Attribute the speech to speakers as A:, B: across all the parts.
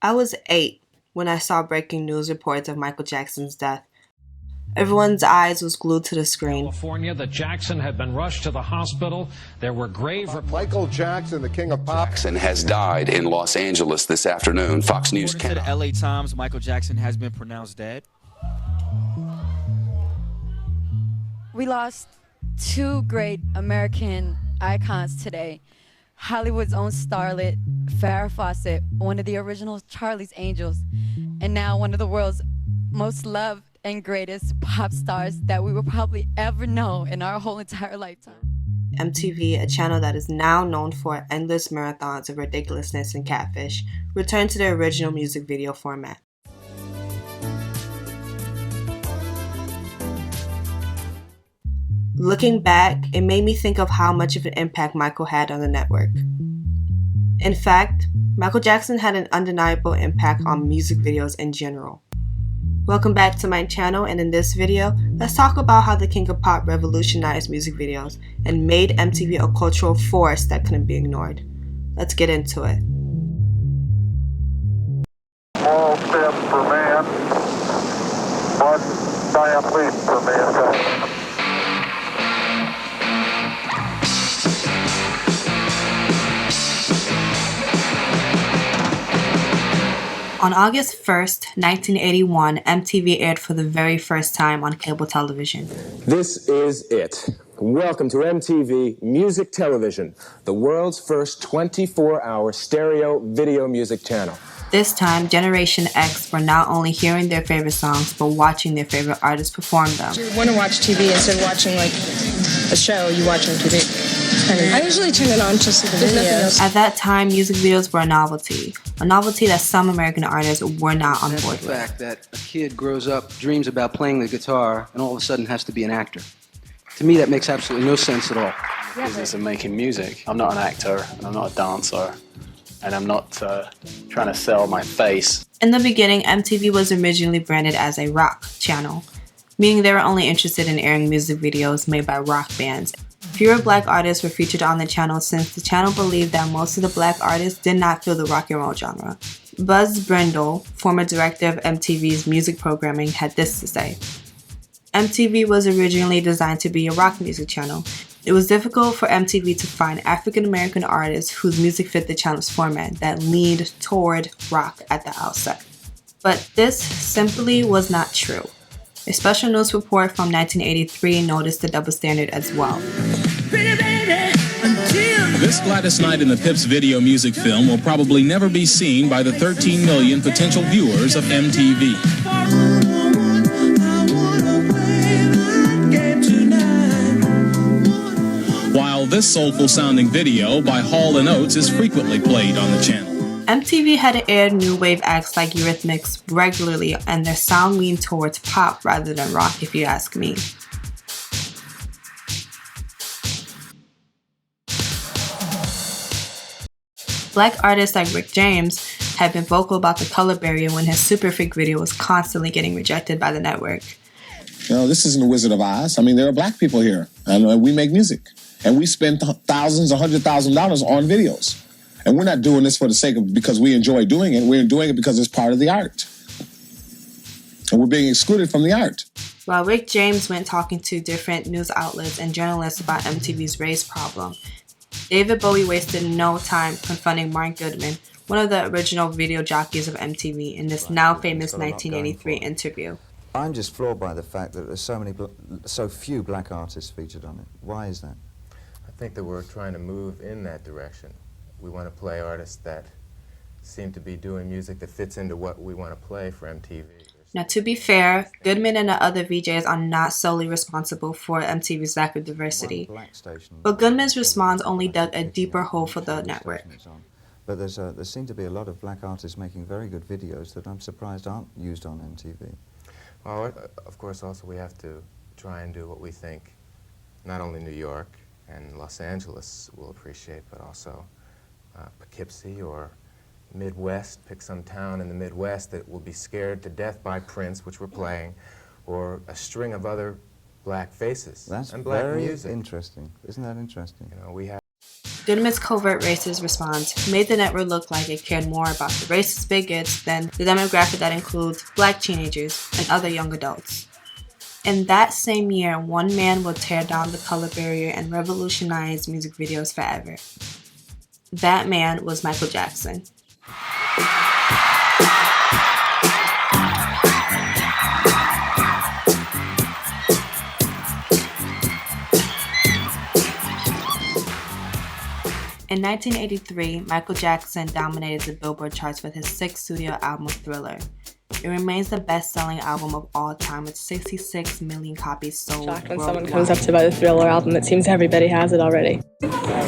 A: I was 8 when I saw breaking news reports of Michael Jackson's death. Everyone's eyes was glued to the screen.
B: California, that Jackson had been rushed to the hospital. There were grave reports.
C: Michael Jackson, the king of pop.
D: Jackson has died in Los Angeles this afternoon. Fox News
E: According to the LA Times, Michael Jackson has been pronounced dead.
F: We lost two great American icons today. Hollywood's own starlet, Farrah Fawcett, one of the original Charlie's Angels, and now one of the world's most loved and greatest pop stars that we will probably ever know in our whole entire lifetime.
A: MTV, a channel that is now known for endless marathons of ridiculousness and catfish, returned to their original music video format. Looking back, it made me think of how much of an impact Michael had on the network. In fact, Michael Jackson had an undeniable impact on music videos in general. Welcome back to my channel, and in this video, let's talk about how the King of Pop revolutionized music videos and made MTV a cultural force that couldn't be ignored. Let's get into it.
C: Small step for man, one giant leap for mankind.
A: On August 1st, 1981, MTV aired for the very first time on cable television.
G: This is it. Welcome to MTV Music Television, the world's first 24-hour stereo video music channel.
A: This time, Generation X were not only hearing their favorite songs, but watching their favorite artists perform them.
H: You want to watch TV instead of watching like a show, you watch on TV. I usually turn it on just for the videos.
A: At that time, music videos were a novelty that some American artists were not on board with.
I: The fact that a kid grows up, dreams about playing the guitar, and all of a sudden has to be an actor. To me, that makes absolutely no sense at all.
J: Business of making music. I'm not an actor, and I'm not a dancer, and I'm not trying to sell my face.
A: In the beginning, MTV was originally branded as a rock channel, meaning they were only interested in airing music videos made by rock bands. Fewer black artists were featured on the channel since the channel believed that most of the black artists did not feel the rock and roll genre. Buzz Brendel, former director of MTV's music programming, had this to say. MTV was originally designed to be a rock music channel. It was difficult for MTV to find African American artists whose music fit the channel's format that leaned toward rock at the outset. But this simply was not true. A special news report from 1983 noticed the double standard as well.
K: This Gladys Knight and the Pips video music film will probably never be seen by the 13 million potential viewers of MTV. While this soulful-sounding video by Hall & Oates is frequently played on the channel.
A: MTV had aired new wave acts like Eurythmics regularly, and their sound leaned towards pop rather than rock, if you ask me. Black artists like Rick James had been vocal about the color barrier when his Super Freak video was constantly getting rejected by the network.
L: You know, this isn't the Wizard of Oz. I mean, there are black people here, and we make music, and we spend thousands, $100,000 on videos. And we're not doing this for the sake of because we enjoy doing it. We're doing it because it's part of the art. And we're being excluded from the art.
A: While Rick James went talking to different news outlets and journalists about MTV's race problem, David Bowie wasted no time confronting Mark Goodman, one of the original video jockeys of MTV, in this now famous 1983 interview.
M: I'm just floored by the fact that there's so few black artists featured on it. Why is that?
N: I think that we're trying to move in that direction. We want to play artists that seem to be doing music that fits into what we want to play for MTV.
A: Now, to be fair, Goodman and the other VJs are not solely responsible for MTV's lack of diversity. But Goodman's response only dug a deeper hole for the network.
M: But there seem to be a lot of black artists making very good videos that I'm surprised aren't used on MTV.
N: Well, of course, also we have to try and do what we think not only New York and Los Angeles will appreciate, but also Poughkeepsie or Midwest, pick some town in the Midwest that will be scared to death by Prince, which we're playing, or a string of other black faces
M: That's
N: and black
M: very
N: music.
M: Interesting. Isn't that interesting?
N: You know, we have
A: Goodman's covert racist response made the network look like it cared more about the racist bigots than the demographic that includes black teenagers and other young adults. In that same year, one man would tear down the color barrier and revolutionize music videos forever. That man was Michael Jackson. In 1983, Michael Jackson dominated the Billboard charts with his sixth studio album, Thriller. It remains the best-selling album of all time with 66 million copies sold
H: Shocked when
A: worldwide.
H: someone comes up to buy the Thriller album. It seems everybody has it already.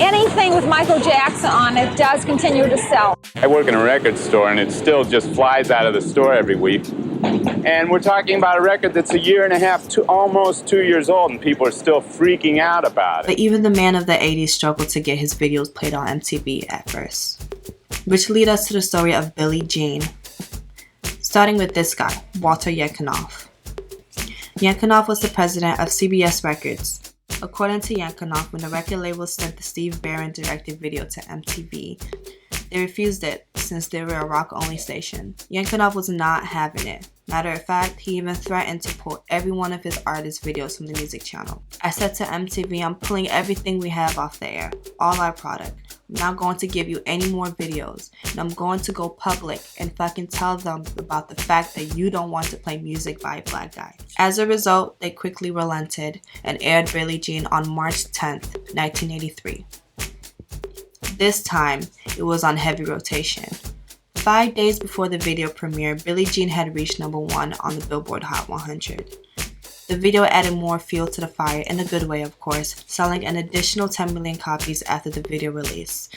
O: Anything with Michael Jackson on it does continue to sell.
P: I work in a record store and it still just flies out of the store every week. And we're talking about a record that's a year and a half to almost 2 years old and people are still freaking out about it.
A: But even the man of the 80s struggled to get his videos played on MTV at first. Which lead us to the story of Billie Jean. Starting with this guy, Walter Yankonoff. Yankonoff was the president of CBS Records. According to Yankonoff, when the record label sent the Steve Barron-directed video to MTV, they refused it since they were a rock-only station. Yankonoff was not having it. Matter of fact, he even threatened to pull every one of his artist videos from the music channel. I said to MTV, I'm pulling everything we have off the air, all our product. I'm not going to give you any more videos, and I'm going to go public and fucking tell them about the fact that you don't want to play music by a black guy. As a result, they quickly relented and aired Billie Jean on March 10th, 1983. This time, it was on heavy rotation. 5 days before the video premiere, Billie Jean had reached #1 on the Billboard Hot 100. The video added more fuel to the fire, in a good way of course, selling an additional 10 million copies after the video release.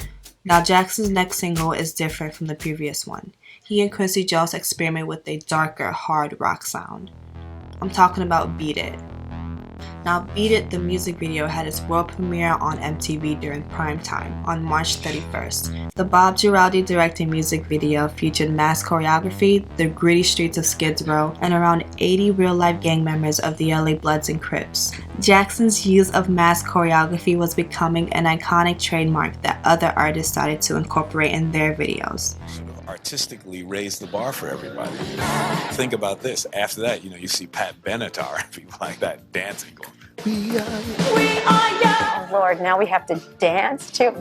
A: Now Jackson's next single is different from the previous one. He and Quincy Jones experiment with a darker, hard rock sound. I'm talking about Beat It. Now Beat It, the music video, had its world premiere on MTV during prime time on March 31st. The Bob Giraldi directed music video featured mass choreography, the gritty streets of Skid Row, and around 80 real-life gang members of the LA Bloods and Crips. Jackson's use of mass choreography was becoming an iconic trademark that other artists started to incorporate in their videos.
Q: Artistically raise the bar for everybody. Think about this. After that, you see Pat Benatar and people like that dancing.
O: We are young.
R: Oh Lord, now we have to dance too.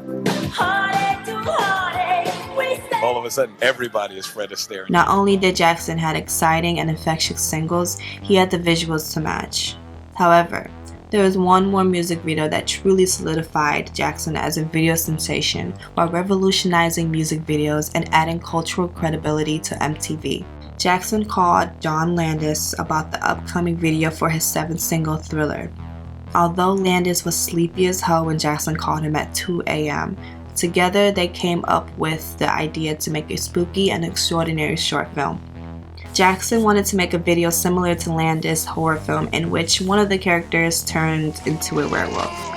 O: Heartache to heartache, we say.
Q: All of a sudden, everybody is Fred Astaire.
A: Not only did Jackson have exciting and infectious singles, he had the visuals to match. However, there is one more music video that truly solidified Jackson as a video sensation while revolutionizing music videos and adding cultural credibility to MTV. Jackson called John Landis about the upcoming video for his 7th single, Thriller. Although Landis was sleepy as hell when Jackson called him at 2 a.m., together they came up with the idea to make a spooky and extraordinary short film. Jackson wanted to make a video similar to Landis' horror film in which one of the characters turned into a werewolf.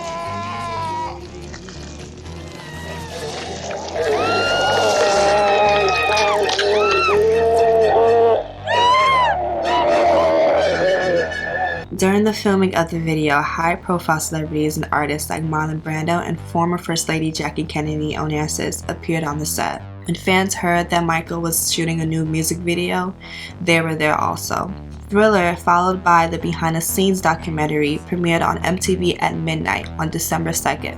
A: During the filming of the video, high-profile celebrities and artists like Marlon Brando and former First Lady Jackie Kennedy Onassis appeared on the set. When fans heard that Michael was shooting a new music video, they were there also. Thriller, followed by the behind-the-scenes documentary, premiered on MTV at midnight on December 2nd.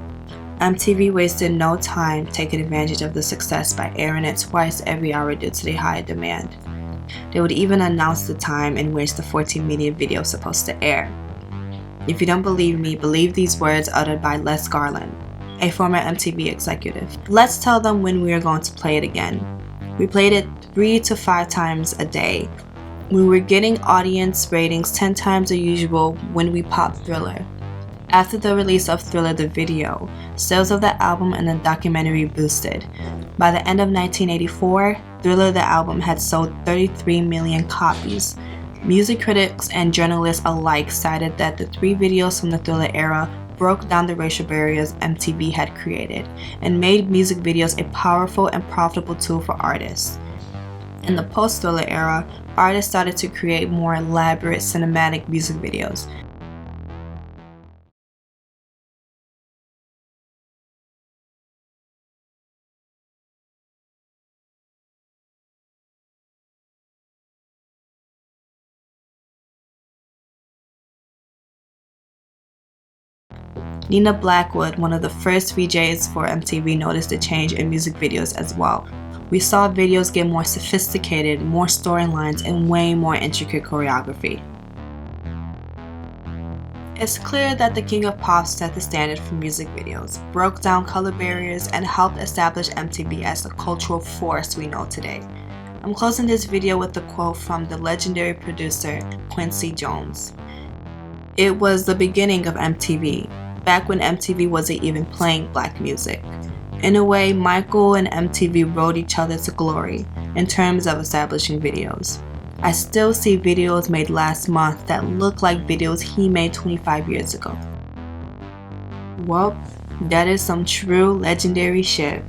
A: MTV wasted no time taking advantage of the success by airing it twice every hour due to the high demand. They would even announce the time in which the 14-minute video was supposed to air. If you don't believe me, believe these words uttered by Les Garland, a former MTV executive. Let's tell them when we are going to play it again. We played it 3 to 5 times a day. We were getting audience ratings 10 times the usual when we popped Thriller. After the release of Thriller the video, sales of the album and the documentary boosted. By the end of 1984, Thriller the album had sold 33 million copies. Music critics and journalists alike cited that the 3 videos from the Thriller era broke down the racial barriers MTV had created and made music videos a powerful and profitable tool for artists. In the post-Thriller era, artists started to create more elaborate cinematic music videos. Nina Blackwood, one of the first VJs for MTV, noticed a change in music videos as well. We saw videos get more sophisticated, more storylines, and way more intricate choreography. It's clear that the King of Pop set the standard for music videos, broke down color barriers, and helped establish MTV as the cultural force we know today. I'm closing this video with a quote from the legendary producer Quincy Jones. "It was the beginning of MTV, back when MTV wasn't even playing black music. In a way, Michael and MTV rode each other to glory in terms of establishing videos. I still see videos made last month that look like videos he made 25 years ago." Well, that is some true legendary shit.